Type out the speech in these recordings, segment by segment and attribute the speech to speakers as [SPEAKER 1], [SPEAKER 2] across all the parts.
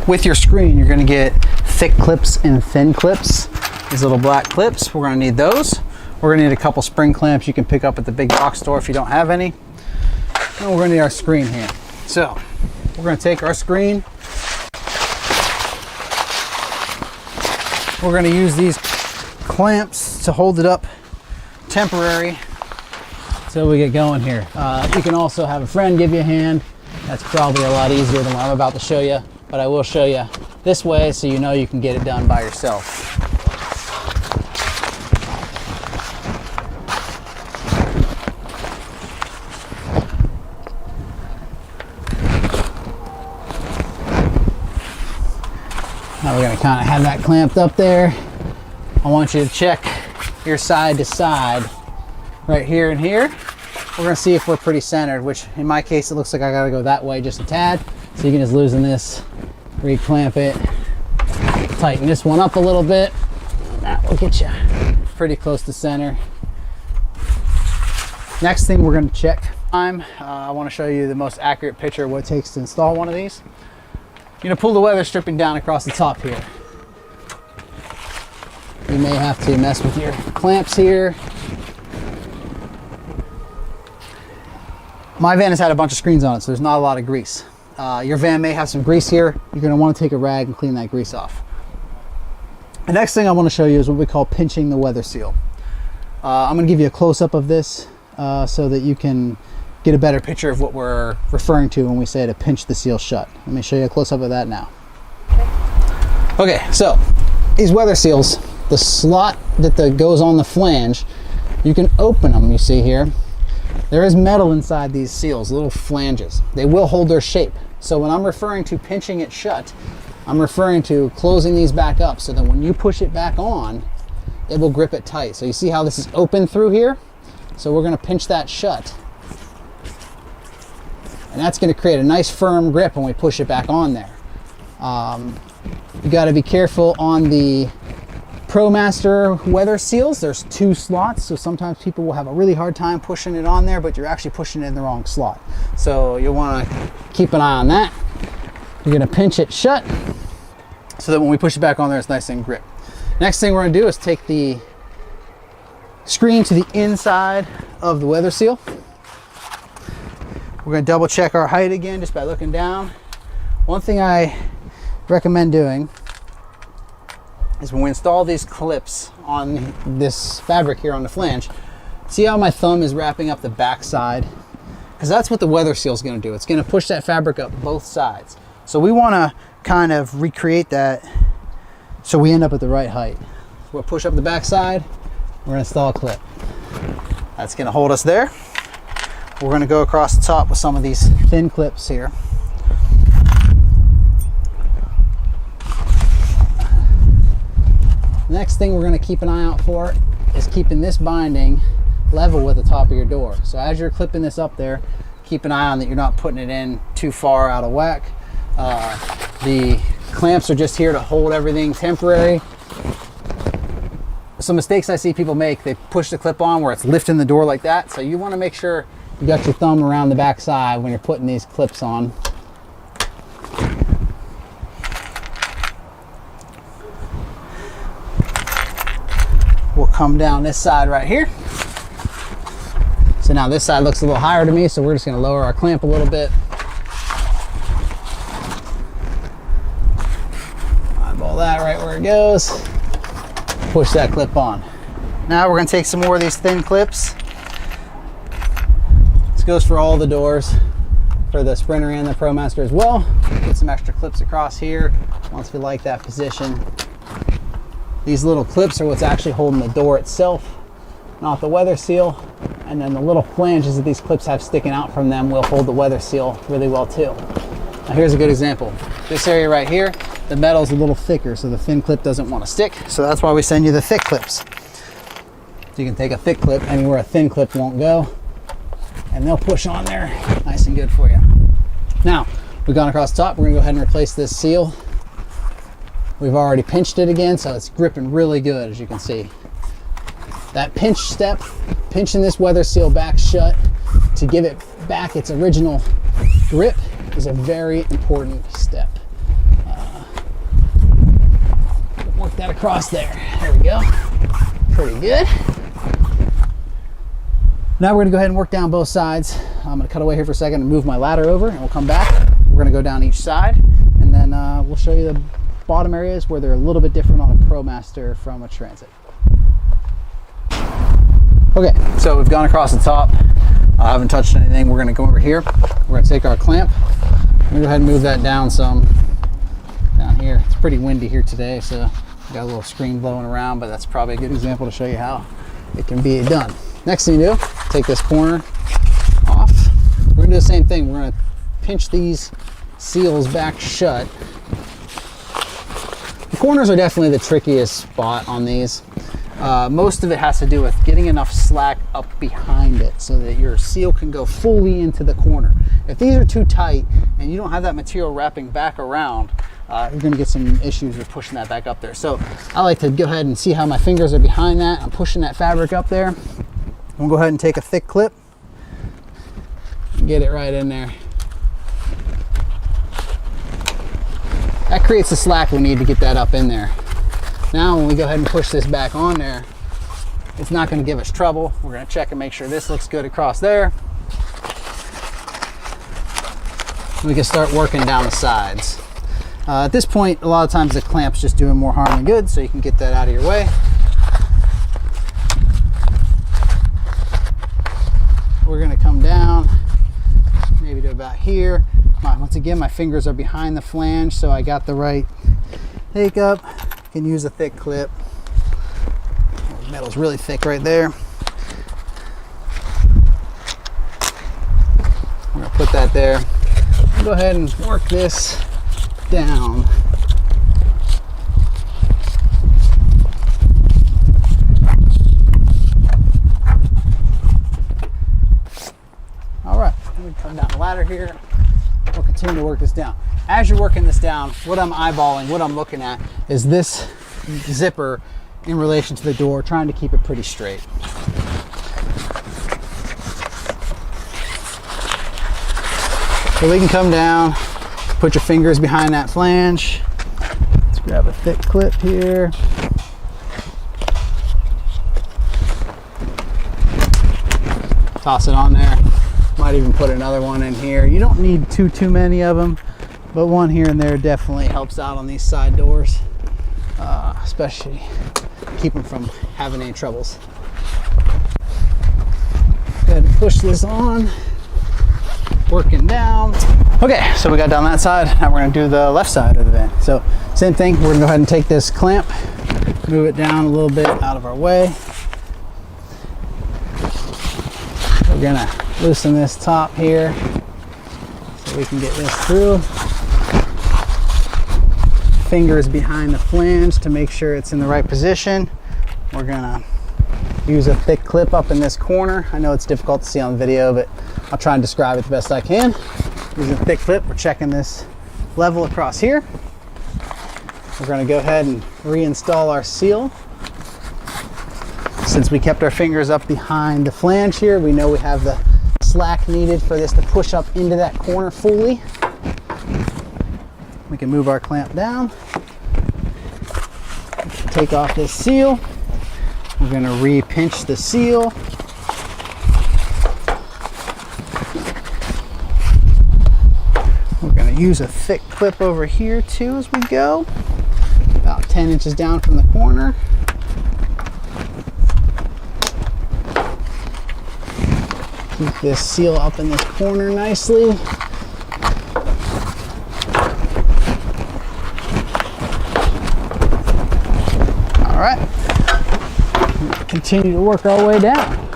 [SPEAKER 1] with your screen, you're gonna get thick clips and thin clips. These little black clips, we're gonna need those. We're gonna need a couple spring clamps you can pick up at the big box store if you don't have any. And we're gonna need our screen here. So we're gonna take our screen. We're gonna use these clamps to hold it up temporary till we get going here. You can also have a friend give you a hand. That's probably a lot easier than what I'm about to show you, but I will show you this way so you know you can get it done by yourself. Now we're going to kind of have that clamped up there. I want you to check your side to side right here and here. We're going to see if we're pretty centered, which in my case it looks like I got to go that way just a tad. So you can just loosen this, re-clamp it, tighten this one up a little bit. That will get you pretty close to center. Next thing we're going to check time. I want to show you the most accurate picture of what it takes to install one of these. You're going to pull the weather stripping down across the top here. You may have to mess with your clamps here. My van has had a bunch of screens on it, so there's not a lot of grease. Your van may have some grease here. You're going to want to take a rag and clean that grease off. The next thing I want to show you is what we call pinching the weather seal. I'm going to give you a close-up of this so that you can get a better picture of what we're referring to when we say to pinch the seal shut. Let me show you a close-up of that now. Okay, so these weather seals, the slot that goes on the flange, you can open them, you see here. There is metal inside these seals, little flanges. They will hold their shape. So when I'm referring to pinching it shut, I'm referring to closing these back up so that when you push it back on, it will grip it tight. So you see how this is open through here? So we're going to pinch that shut. And that's going to create a nice firm grip when we push it back on there. You got to be careful on the ProMaster weather seals. There's two slots, so sometimes people will have a really hard time pushing it on there, but you're actually pushing it in the wrong slot. So you'll want to keep an eye on that. You're going to pinch it shut so that when we push it back on there, it's nice and grip. Next thing we're going to do is take the screen to the inside of the weather seal. We're going to double check our height again just by looking down. One thing I recommend doing is when we install these clips on this fabric here on the flange, see how my thumb is wrapping up the back side? Because that's what the weather seal is going to do. It's going to push that fabric up both sides. So we want to kind of recreate that so we end up at the right height. We'll push up the back side, we're going to install a clip. That's going to hold us there. We're going to go across the top with some of these thin clips here. Next thing we're going to keep an eye out for is keeping this binding level with the top of your door. So as you're clipping this up there, keep an eye on that you're not putting it in too far out of whack. The clamps are just here to hold everything temporary. Some mistakes I see people make, they push the clip on where it's lifting the door like that. So you want to make sure you got your thumb around the back side when you're putting these clips on. We'll come down this side right here. So now this side looks a little higher to me, so we're just going to lower our clamp a little bit. Eyeball that right where it goes. Push that clip on. Now we're going to take some more of these thin clips. This goes for all the doors, for the Sprinter and the ProMaster as well. Put some extra clips across here once we like that position. These little clips are what's actually holding the door itself, not the weather seal. And then the little flanges that these clips have sticking out from them will hold the weather seal really well too. Now here's a good example. This area right here, the metal's a little thicker, so the thin clip doesn't want to stick. So that's why we send you the thick clips. So you can take a thick clip anywhere a thin clip won't go, and they'll push on there nice and good for you. Now, we've gone across the top. We're gonna go ahead and replace this seal. We've already pinched it again, so it's gripping really good, as you can see. That pinch step, pinching this weather seal back shut to give it back its original grip, is a very important step. Get that across there. There we go. Pretty good. Now we're gonna go ahead and work down both sides. I'm gonna cut away here for a second and move my ladder over, and we'll come back. We're gonna go down each side, and then we'll show you the bottom areas where they're a little bit different on a ProMaster from a Transit. Okay, so we've gone across the top. I haven't touched anything. We're gonna go over here. We're gonna take our clamp. We're gonna go ahead and move that down some. Down here, it's pretty windy here today, so got a little screen blowing around, but that's probably a good example to show you how it can be done. Next thing you do, take this corner off. We're gonna do the same thing. We're gonna pinch these seals back shut. The corners are definitely the trickiest spot on these. Most of it has to do with getting enough slack up behind it so that your seal can go fully into the corner. If these are too tight and you don't have that material wrapping back around, you're gonna get some issues with pushing that back up there. So I like to go ahead and see how my fingers are behind that. I'm pushing that fabric up there. We'll go ahead and take a thick clip and get it right in there. That creates the slack we need to get that up in there. Now when we go ahead and push this back on there, it's not going to give us trouble. We're going to check and make sure this looks good across there. We can start working down the sides. At this point, a lot of times the clamp's just doing more harm than good, so you can get that out of your way. We're going to come down maybe to about here. Once again, my fingers are behind the flange, so I got the right take up. You can use a thick clip. The metal's really thick right there. I'm going to put that there. Go ahead and work this down. All right, let me come down the ladder here. We'll continue to work this down. As you're working this down, what I'm eyeballing, what I'm looking at is this zipper in relation to the door, trying to keep it pretty straight. So we can come down, put your fingers behind that flange. Let's grab a thick clip here. Toss it on there. Might even put another one in here. You don't need too many of them, but one here and there definitely helps out on these side doors, especially keep them from having any troubles. Go ahead and push this on, working down. Okay, so we got down that side. Now we're gonna do the left side of the van. So same thing, we're gonna go ahead and take this clamp, move it down a little bit out of our way. We're gonna loosen this top here so we can get this through. Fingers behind the flange to make sure it's in the right position. We're gonna use a thick clip up in this corner. I know it's difficult to see on video, but I'll try and describe it the best I can. Using a thick clip, we're checking this level across here. We're gonna go ahead and reinstall our seal. Since we kept our fingers up behind the flange here, we know we have the slack needed for this to push up into that corner fully. We can move our clamp down, take off this seal. We're going to re-pinch the seal. We're going to use a thick clip over here too as we go, about 10 inches down from the corner. Keep this seal up in this corner nicely. All right, continue to work our way down.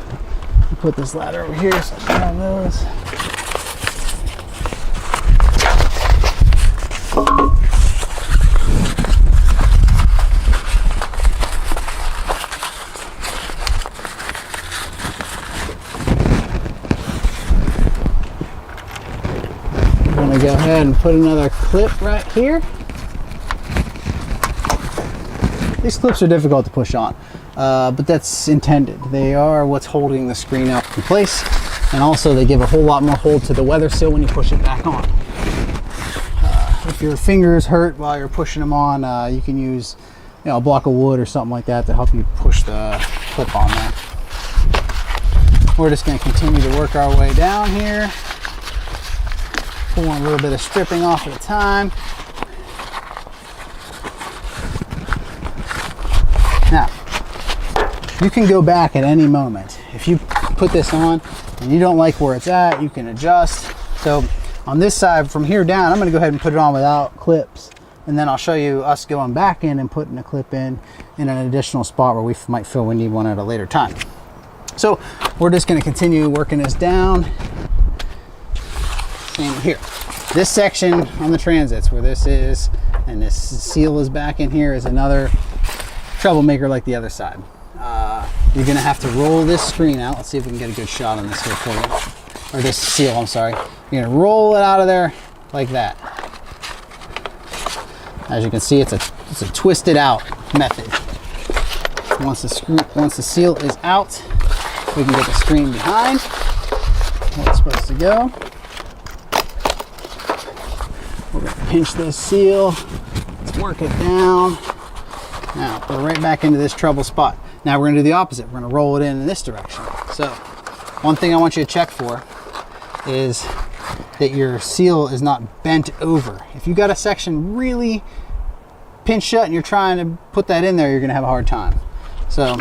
[SPEAKER 1] Put this ladder over here so I can have those. I'm going to go ahead and put another clip right here. These clips are difficult to push on, but that's intended. They are what's holding the screen up in place, and also they give a whole lot more hold to the weather seal when you push it back on. If your fingers hurt while you're pushing them on, you can use know, a block of wood or something like that to help you push the clip on there. We're just going to continue to work our way down here, pulling a little bit of stripping off at a time. Now, you can go back at any moment. If you put this on and you don't like where it's at, you can adjust. So on this side, from here down, I'm going to go ahead and put it on without clips, and then I'll show you us going back in and putting a clip in an additional spot where we might feel we need one at a later time. So we're just going to continue working this down. Same here. This section on the transits where this is, and this seal is back in here, is another troublemaker like the other side. You're going to have to roll this screen out. Let's see if we can get a good shot on this here for you. Or this seal, I'm sorry. You're going to roll it out of there like that. As you can see, it's a twisted out method. Once the seal is out, we can get the screen behind where it's supposed to go. We're going to pinch this seal. Let's work it down. Now, put it right back into this trouble spot. Now we're going to do the opposite. We're going to roll it in this direction. So, one thing I want you to check for is that your seal is not bent over. If you got a section really pinched shut and you're trying to put that in there, you're going to have a hard time. So,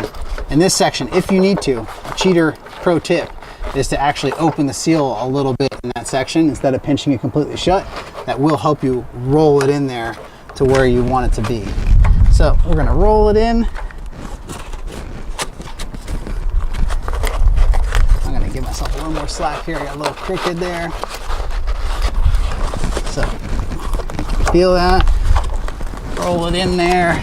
[SPEAKER 1] in this section, if you need to, a cheater pro tip is to actually open the seal a little bit in that section instead of pinching it completely shut. That will help you roll it in there to where you want it to be. So we're going to roll it in. I'm going to give myself a little more slack here. I got a little crooked there. So feel that. Roll it in there.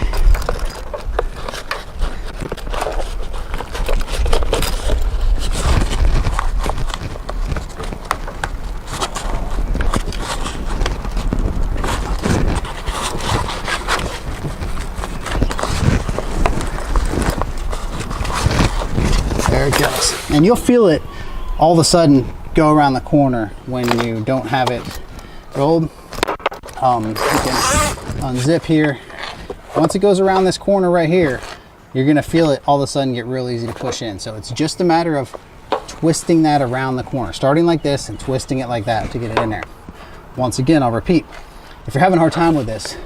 [SPEAKER 1] There it goes. And you'll feel it all of a sudden go around the corner when you don't have it rolled. You can unzip here. Once it goes around this corner right here, you're going to feel it all of a sudden get real easy to push in. So it's just a matter of twisting that around the corner, starting like this and twisting it like that to get it in there. Once again, I'll repeat, if you're having a hard time with this,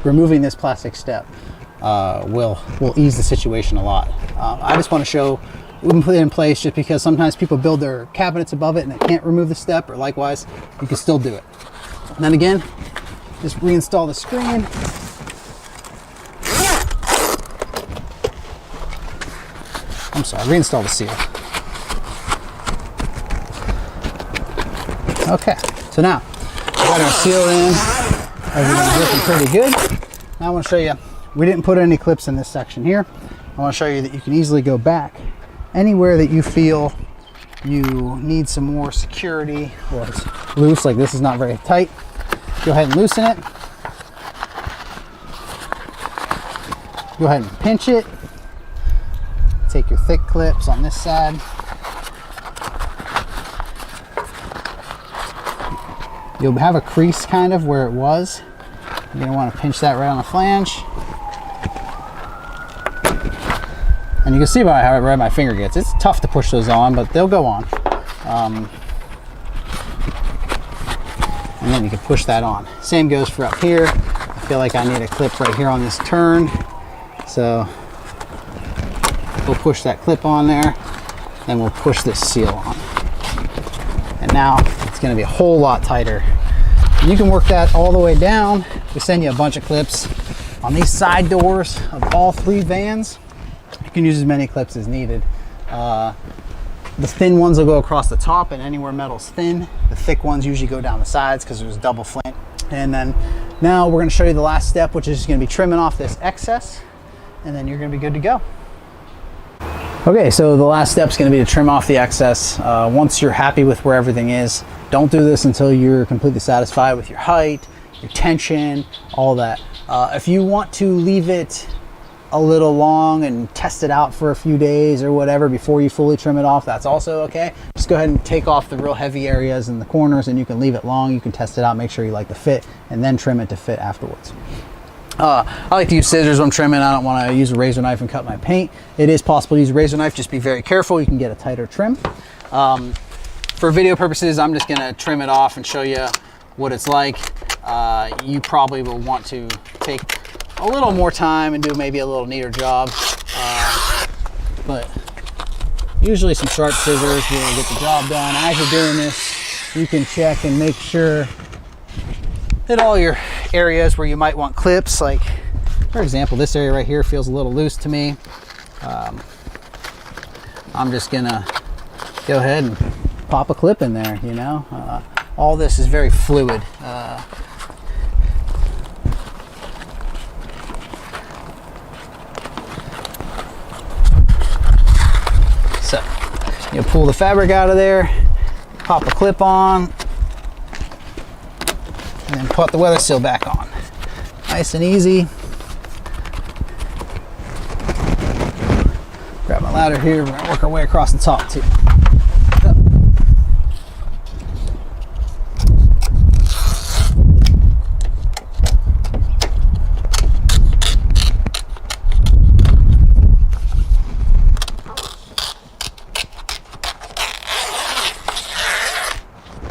[SPEAKER 1] removing this plastic step will ease the situation a lot. I just want to show we can put it in place just because sometimes people build their cabinets above it and they can't remove the step, or likewise, you can still do it. And then again, just reinstall the screen. I'm sorry, reinstall the seal. Okay, so now we got our seal in. Everything's looking pretty good. Now I want to show you, we didn't put any clips in this section here. I want to show you that you can easily go back anywhere that you feel you need some more security, or it's loose, like this is not very tight. Go ahead and loosen it. Go ahead and pinch it. Take your thick clips on this side. You'll have a crease kind of where it was. You're going to want to pinch that right on the flange. And you can see by how red my finger gets. It's tough to push those on, but they'll go on. And then you can push that on. Same goes for up here. I feel like I need a clip right here on this turn. So we'll push that clip on there, then we'll push this seal on. And now it's going to be a whole lot tighter. And you can work that all the way down. We send you a bunch of clips on these side doors of all three vans. You can use as many clips as needed. The thin ones will go across the top and anywhere metal's thin. The thick ones usually go down the sides because there's double flint. And then now we're going to show you the last step, which is just going to be trimming off this excess, and then you're going to be good to go. Okay, so the last step is going to be to trim off the excess. Once you're happy with where everything is, don't do this until you're completely satisfied with your height, your tension, all that. If you want to leave it a little long and test it out for a few days or whatever before you fully trim it off, that's also okay. Just go ahead and take off the real heavy areas in the corners, and you can leave it long. You can test it out, make sure you like the fit, and then trim it to fit afterwards. I like to use scissors when I'm trimming. I don't want to use a razor knife and cut my paint. It is possible to use a razor knife, just be very careful. You can get a tighter trim. For video purposes, I'm just gonna trim it off and show you what it's like. You probably will want to take a little more time and do maybe a little neater job. But usually some sharp scissors will get the job done. As you're doing this, you can check and make sure that all your areas where you might want clips, like for example, this area right here feels a little loose to me. I'm just gonna go ahead and pop a clip in there, you know. All this is very fluid. So you pull the fabric out of there, pop a clip on, and then put the weather seal back on. Nice and easy. Grab my ladder here, we're gonna work our way across the top too.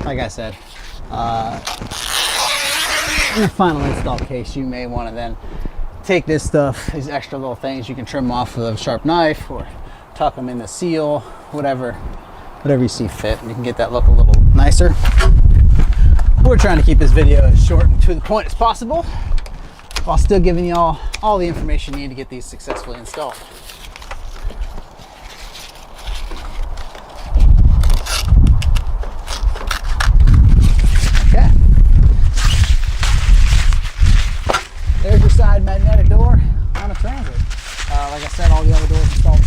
[SPEAKER 1] Like I said, in the final install case, you may want to then take this stuff, these extra little things, you can trim off with a sharp knife or tuck them in the seal, whatever you see fit. You can get that look a little nicer. We're trying to keep this video as short and to the point as possible, while still giving you all the information you need to get these successfully installed. Okay. There's your side magnetic door on a Transit. Like I said, all the other doors installed